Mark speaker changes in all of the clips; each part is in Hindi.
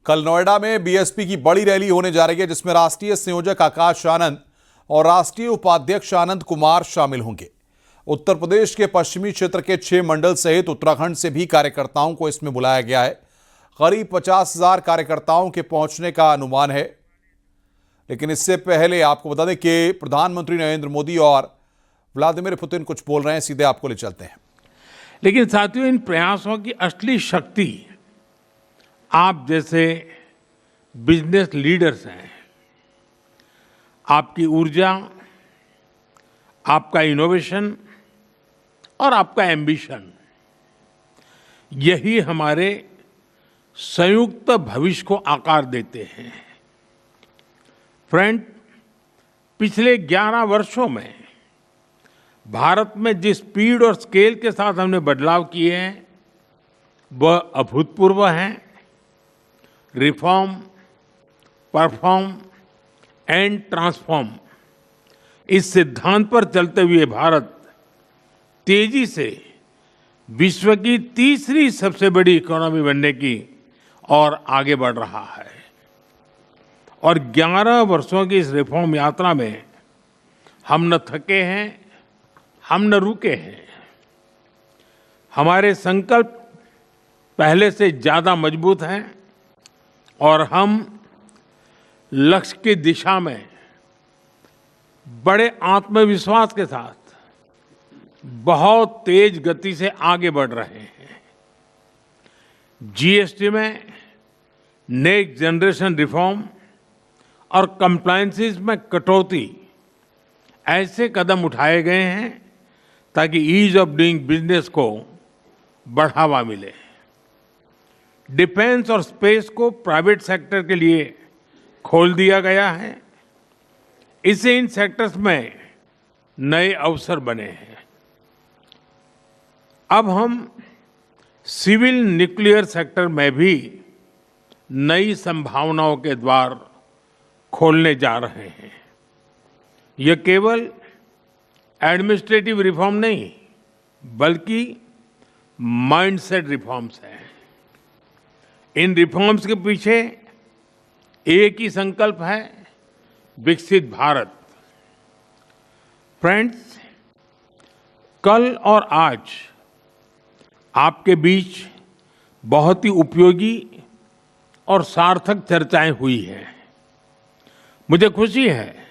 Speaker 1: कल नोएडा में बीएसपी की बड़ी रैली होने जा रही है, जिसमें राष्ट्रीय संयोजक आकाश आनंद और राष्ट्रीय उपाध्यक्ष आनंद कुमार शामिल होंगे। उत्तर प्रदेश के पश्चिमी क्षेत्र के 6 मंडल सहित उत्तराखंड से भी कार्यकर्ताओं को इसमें बुलाया गया है। करीब 50,000 कार्यकर्ताओं के पहुंचने का अनुमान है। लेकिन इससे पहले आपको बता दें कि प्रधानमंत्री नरेंद्र मोदी और व्लादिमीर पुतिन कुछ बोल रहे हैं, सीधे आपको ले चलते हैं।
Speaker 2: लेकिन साथियों, इन प्रयासों की असली शक्ति आप जैसे बिजनेस लीडर्स हैं। आपकी ऊर्जा, आपका इनोवेशन और आपका एम्बिशन, यही हमारे संयुक्त भविष्य को आकार देते हैं। फ्रेंड, पिछले 11 वर्षों में भारत में जिस स्पीड और स्केल के साथ हमने बदलाव किए हैं, वह अभूतपूर्व हैं। रिफॉर्म, परफॉर्म एंड ट्रांसफॉर्म, इस सिद्धांत पर चलते हुए भारत तेजी से विश्व की तीसरी सबसे बड़ी इकोनॉमी बनने की और आगे बढ़ रहा है। और 11 वर्षों की इस रिफॉर्म यात्रा में हम न थके हैं, हम न रुके हैं। हमारे संकल्प पहले से ज्यादा मजबूत हैं और हम लक्ष्य की दिशा में बड़े आत्मविश्वास के साथ बहुत तेज गति से आगे बढ़ रहे हैं। जीएसटी में नेक्स्ट जनरेशन रिफॉर्म और कंप्लायंसेस में कटौती, ऐसे कदम उठाए गए हैं ताकि ईज ऑफ डूइंग बिजनेस को बढ़ावा मिले। डिफेंस और स्पेस को प्राइवेट सेक्टर के लिए खोल दिया गया है। इससे इन सेक्टर्स में नए अवसर बने हैं। अब हम सिविल न्यूक्लियर सेक्टर में भी नई संभावनाओं के द्वार खोलने जा रहे हैं। यह केवल एडमिनिस्ट्रेटिव रिफॉर्म नहीं, बल्कि माइंडसेट रिफॉर्म्स हैं। इन रिफॉर्म्स के पीछे एक ही संकल्प है, विकसित भारत। फ्रेंड्स, कल और आज आपके बीच बहुत ही उपयोगी और सार्थक चर्चाएं हुई हैं। मुझे खुशी है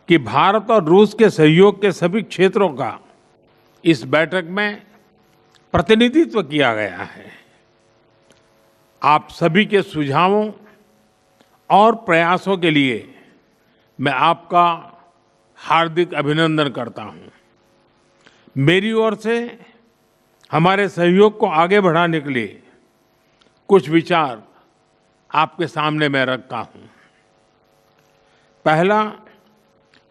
Speaker 2: कि भारत और रूस के सहयोग के सभी क्षेत्रों का इस बैठक में प्रतिनिधित्व किया गया है। आप सभी के सुझावों और प्रयासों के लिए मैं आपका हार्दिक अभिनंदन करता हूं। मेरी ओर से हमारे सहयोग को आगे बढ़ाने के लिए कुछ विचार आपके सामने मैं रखता हूं। पहला,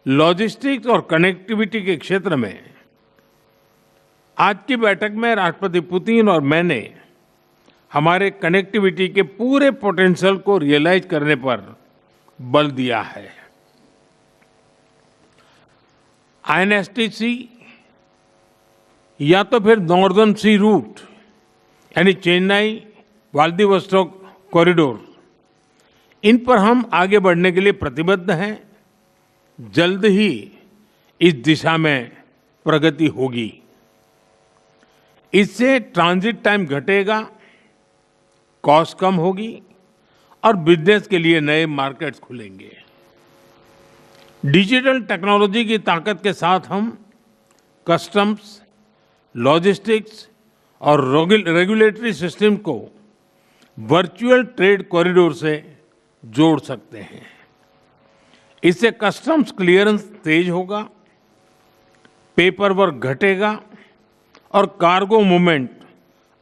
Speaker 2: लॉजिस्टिक्स और कनेक्टिविटी के क्षेत्र में आज की बैठक में राष्ट्रपति पुतिन और मैंने हमारे कनेक्टिविटी के पूरे पोटेंशियल को रियलाइज करने पर बल दिया है। आईएनएसटीसी या तो फिर नॉर्दर्न सी रूट यानी चेन्नई व्लादिवोस्टोक कॉरिडोर, इन पर हम आगे बढ़ने के लिए प्रतिबद्ध हैं। जल्द ही इस दिशा में प्रगति होगी। इससे ट्रांजिट टाइम घटेगा, कॉस्ट कम होगी और बिजनेस के लिए नए मार्केट्स खुलेंगे। डिजिटल टेक्नोलॉजी की ताकत के साथ हम कस्टम्स, लॉजिस्टिक्स और रेगुलेटरी सिस्टम को वर्चुअल ट्रेड कॉरिडोर से जोड़ सकते हैं। इससे कस्टम्स क्लियरेंस तेज होगा, पेपर वर्क घटेगा और कार्गो मूवमेंट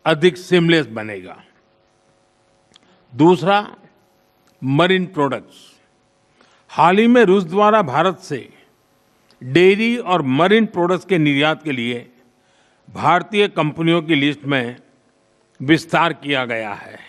Speaker 2: अधिक सीमलेस बनेगा। दूसरा, मरीन प्रोडक्ट्स। हाल ही में रूस द्वारा भारत से डेयरी और मरीन प्रोडक्ट्स के निर्यात के लिए भारतीय कंपनियों की लिस्ट में विस्तार किया गया है।